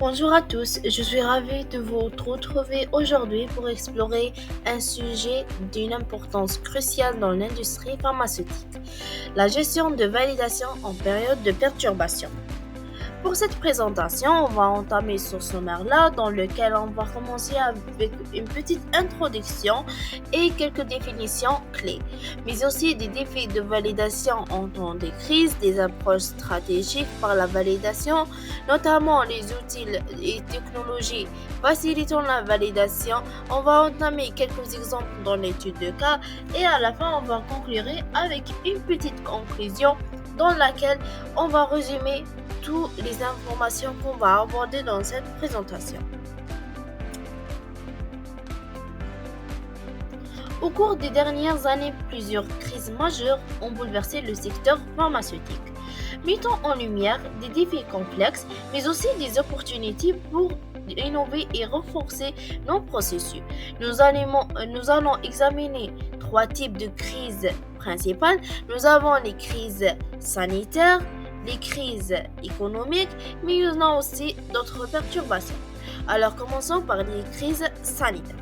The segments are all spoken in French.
Bonjour à tous, je suis ravie de vous retrouver aujourd'hui pour explorer un sujet d'une importance cruciale dans l'industrie pharmaceutique, la gestion de validation en période de perturbation. Pour cette présentation, on va entamer ce sommaire-là dans lequel on va commencer avec une petite introduction et quelques définitions clés, mais aussi des défis de validation en temps de crise, des approches stratégiques par la validation, notamment les outils et technologies facilitant la validation. On va entamer quelques exemples dans l'étude de cas et à la fin, on va conclure avec une petite conclusion dans laquelle on va résumer toutes les informations qu'on va aborder dans cette présentation. Au cours des dernières années, plusieurs crises majeures ont bouleversé le secteur pharmaceutique, mettant en lumière des défis complexes, mais aussi des opportunités pour innover et renforcer nos processus. Nous allons examiner trois types de crises principales. Nous avons les crises sanitaires, les crises économiques, mais il y en a aussi d'autres perturbations. Alors commençons par les crises sanitaires.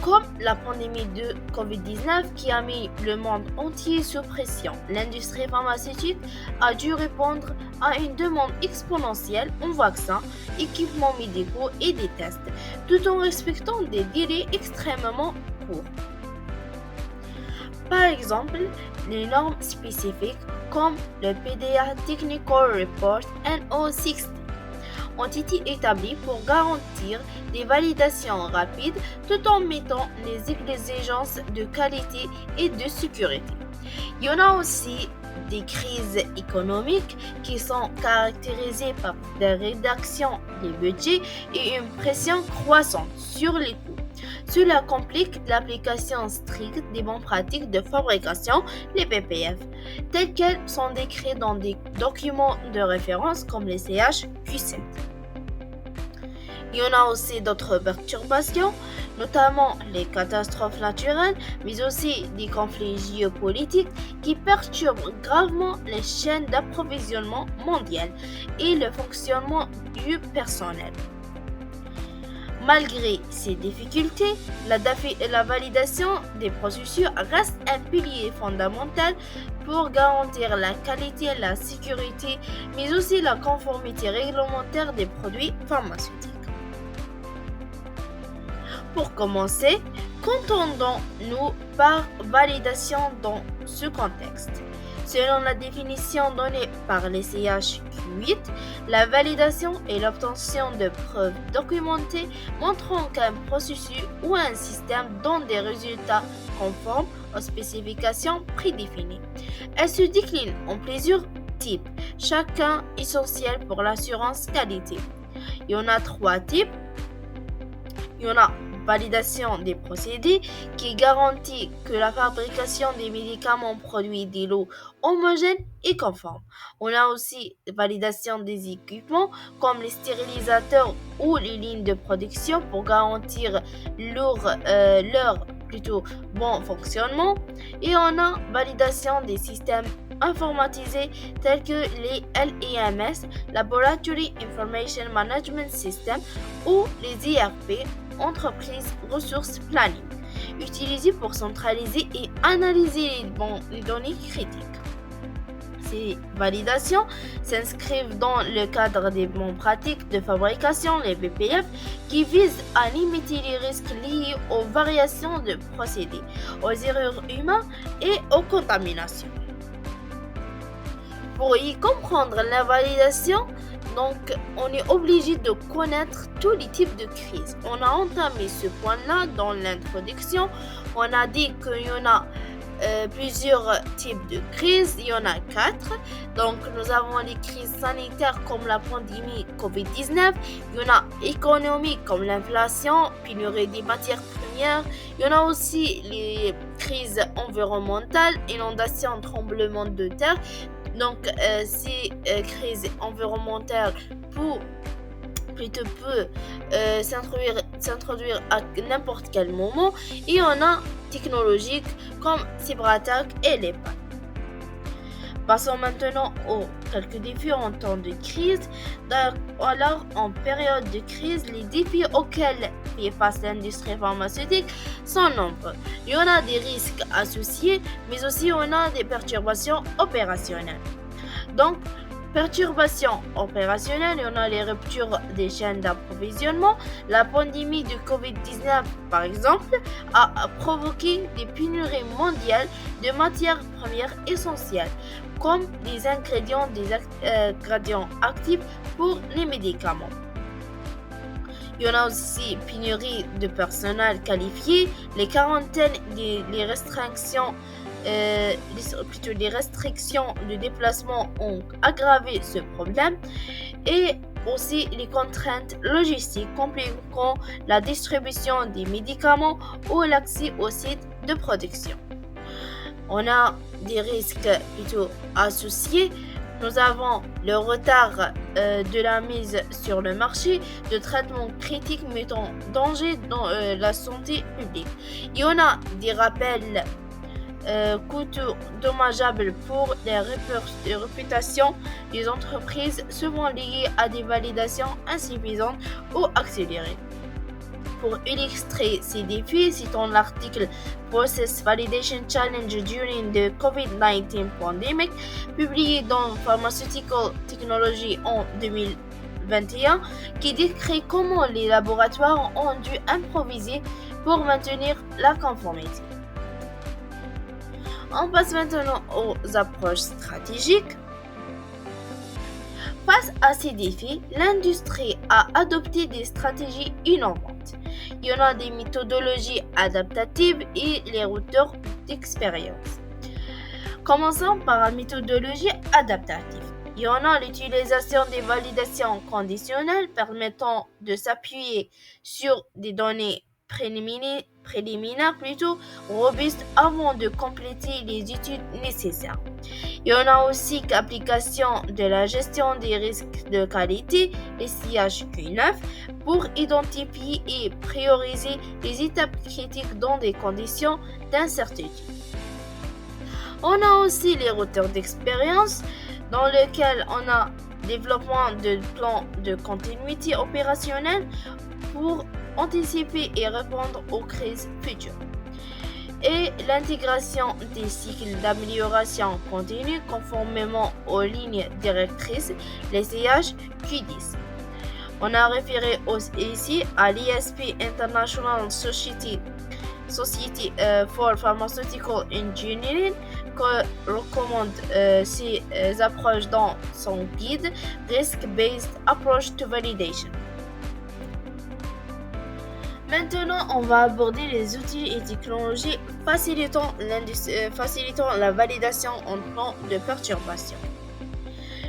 Comme la pandémie de Covid-19 qui a mis le monde entier sous pression, l'industrie pharmaceutique a dû répondre à une demande exponentielle en vaccins, équipements médicaux et des tests, tout en respectant des délais extrêmement courts. Par exemple, les normes spécifiques comme le PDA Technical Report NO60 ont été établies pour garantir des validations rapides tout en mettant les exigences de qualité et de sécurité. Il y en a aussi des crises économiques qui sont caractérisées par des réductions des budgets et une pression croissante sur les coûts. Cela complique l'application stricte des bonnes pratiques de fabrication, les PPF, telles qu'elles sont décrites dans des documents de référence comme les CHQ7. Il y en a aussi d'autres perturbations, notamment les catastrophes naturelles, mais aussi des conflits géopolitiques qui perturbent gravement les chaînes d'approvisionnement mondiales et le fonctionnement du personnel. Malgré ces difficultés, la validation des processus reste un pilier fondamental pour garantir la qualité, la sécurité, mais aussi la conformité réglementaire des produits pharmaceutiques. Pour commencer, qu'entendons-nous par validation dans ce contexte? Selon la définition donnée par les CHQ8, la validation est l'obtention de preuves documentées montrant qu'un processus ou un système donne des résultats conformes aux spécifications prédéfinies. Elle se décline en plusieurs types, chacun essentiel pour l'assurance qualité. Il y en a trois types. Il y en a validation des procédés qui garantit que la fabrication des médicaments produit des lots homogènes et conformes. On a aussi validation des équipements comme les stérilisateurs ou les lignes de production pour garantir leur bon fonctionnement. Et on a validation des systèmes informatisés tels que les LIMS, Laboratory Information Management System, ou les ERP, Entreprise Resource Planning, utilisés pour centraliser et analyser les données critiques. Ces validations s'inscrivent dans le cadre des bonnes pratiques de fabrication, les BPF, qui visent à limiter les risques liés aux variations de procédés, aux erreurs humaines et aux contaminations. Pour y comprendre la validation, donc, on est obligé de connaître tous les types de crises. On a entamé ce point-là dans l'introduction. On a dit qu'il y en a plusieurs types de crises. Il y en a 4. Donc, nous avons les crises sanitaires comme la pandémie Covid-19. Il y en a économiques comme l'inflation, pénurie des matières premières. Il y en a aussi les crises environnementales, inondations, tremblements de terre. Donc, ces crises environnementales peut s'introduire à n'importe quel moment. Et on a technologiques comme cyberattaques et les pannes. Passons maintenant aux quelques défis en temps de crise. Alors, en période de crise, les défis auxquels fait face l'industrie pharmaceutique sont nombreux. Il y en a des risques associés, mais aussi on a des perturbations opérationnelles. Donc, perturbations opérationnelles, on a les ruptures des chaînes d'approvisionnement. La pandémie de Covid-19, par exemple, a provoqué des pénuries mondiales de matières premières essentielles, comme les ingrédients actifs pour les médicaments. Il y en a aussi pénurie de personnel qualifié, les quarantaines, les restrictions les restrictions de déplacement ont aggravé ce problème et aussi les contraintes logistiques compliquant la distribution des médicaments ou l'accès aux sites de production. On a des risques plutôt associés. Nous avons le retard de la mise sur le marché de traitements critiques mettant en danger dans, la santé publique. Il y en a des rappels coûteux dommageables pour les réputations des entreprises, souvent liées à des validations insuffisantes ou accélérées. Pour illustrer ces défis, citons l'article Process Validation Challenge During the COVID-19 Pandemic, publié dans Pharmaceutical Technology en 2021, qui décrit comment les laboratoires ont dû improviser pour maintenir la conformité. On passe maintenant aux approches stratégiques. Face à ces défis, l'industrie a adopté des stratégies innovantes. Il y en a des méthodologies adaptatives et les retours d'expérience. Commençons par la méthodologie adaptative. Il y en a l'utilisation des validations conditionnelles permettant de s'appuyer sur des données préliminaires plutôt robustes avant de compléter les études nécessaires. Il y en a aussi l'application de la gestion des risques de qualité, les CHQ9, pour identifier et prioriser les étapes critiques dans des conditions d'incertitude. On a aussi les retours d'expérience dans lesquels on a développement de plans de continuité opérationnelle pour anticiper et répondre aux crises futures. Et l'intégration des cycles d'amélioration continue conformément aux lignes directrices, les CHQ10. On a référé ici à l'ISP International Society for Pharmaceutical Engineering qui recommande ces approches dans son guide Risk-Based Approach to Validation. Maintenant, on va aborder les outils et technologies facilitant la validation en temps de perturbation.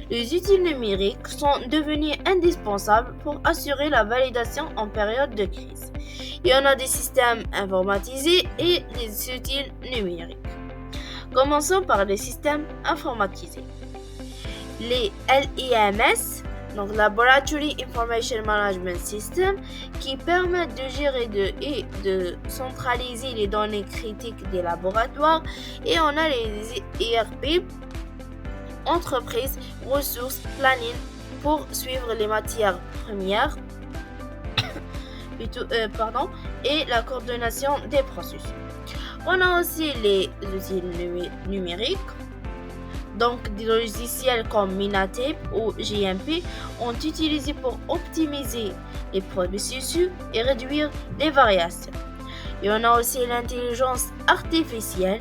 Les outils numériques sont devenus indispensables pour assurer la validation en période de crise. Il y en a des systèmes informatisés et des outils numériques. Commençons par les systèmes informatisés. Les LIMS, donc Laboratory Information Management System, qui permettent de gérer et de centraliser les données critiques des laboratoires, et on a les ERP, Entreprise Ressources Planning, pour suivre les matières premières et la coordination des processus. On a aussi les outils numériques. Donc, des logiciels comme Minatape ou GMP ont été utilisés pour optimiser les processus et réduire les variations. Et on a aussi l'intelligence artificielle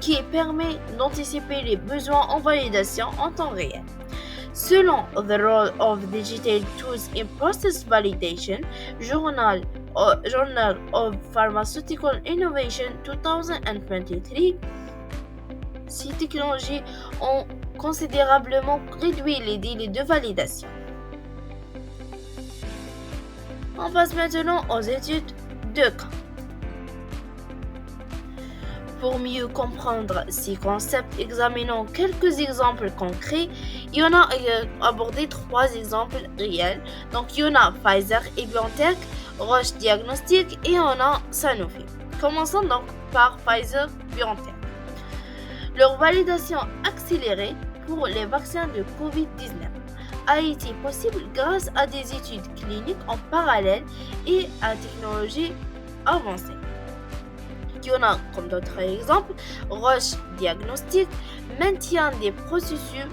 qui permet d'anticiper les besoins en validation en temps réel. Selon The Role of Digital Tools in Process Validation, Journal of Pharmaceutical Innovation 2023, ces technologies ont considérablement réduit les délais de validation. On passe maintenant aux études de cas. Pour mieux comprendre ces concepts, examinons quelques exemples concrets. Il y en a abordé 3 exemples réels. Donc, il y en a Pfizer et BioNTech, Roche Diagnostic et on a Sanofi. Commençons donc par Pfizer-BioNTech. Leur validation accélérée pour les vaccins de COVID-19 a été possible grâce à des études cliniques en parallèle et à technologie avancée. Il y en a comme d'autres exemples, Roche Diagnostic maintient des processus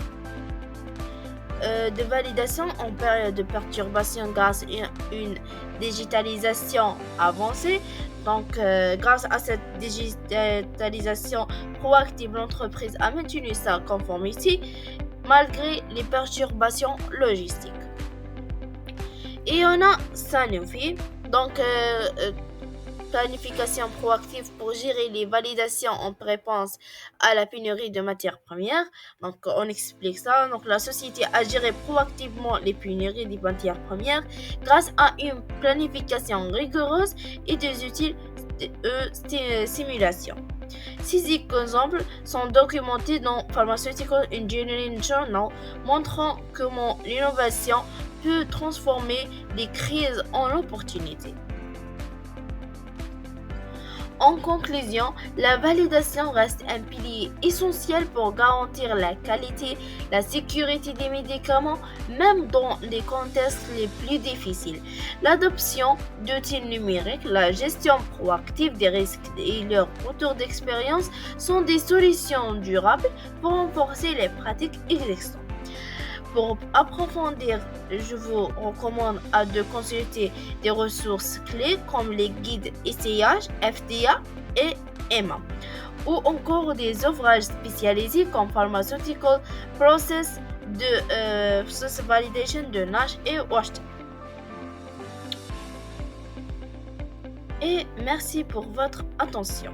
de validation en période de perturbation grâce à une digitalisation avancée. Donc, grâce à cette digitalisation proactive, l'entreprise a maintenu sa conformité malgré les perturbations logistiques. Et on a Sanofi, donc planification proactive pour gérer les validations en réponse à la pénurie de matières premières. Donc, on explique ça. Donc, la société a géré proactivement les pénuries des matières premières grâce à une planification rigoureuse et des outils de simulation. Ces exemples sont documentés dans Pharmaceutical Engineering Journal, montrant comment l'innovation peut transformer les crises en opportunités. En conclusion, la validation reste un pilier essentiel pour garantir la qualité, la sécurité des médicaments, même dans les contextes les plus difficiles. L'adoption d'outils numériques, la gestion proactive des risques et leur retour d'expérience sont des solutions durables pour renforcer les pratiques existantes. Pour approfondir, je vous recommande de consulter des ressources clés comme les guides ICH, FDA et EMA, ou encore des ouvrages spécialisés comme Pharmaceutical Process Validation de Nash et Washington. Et merci pour votre attention.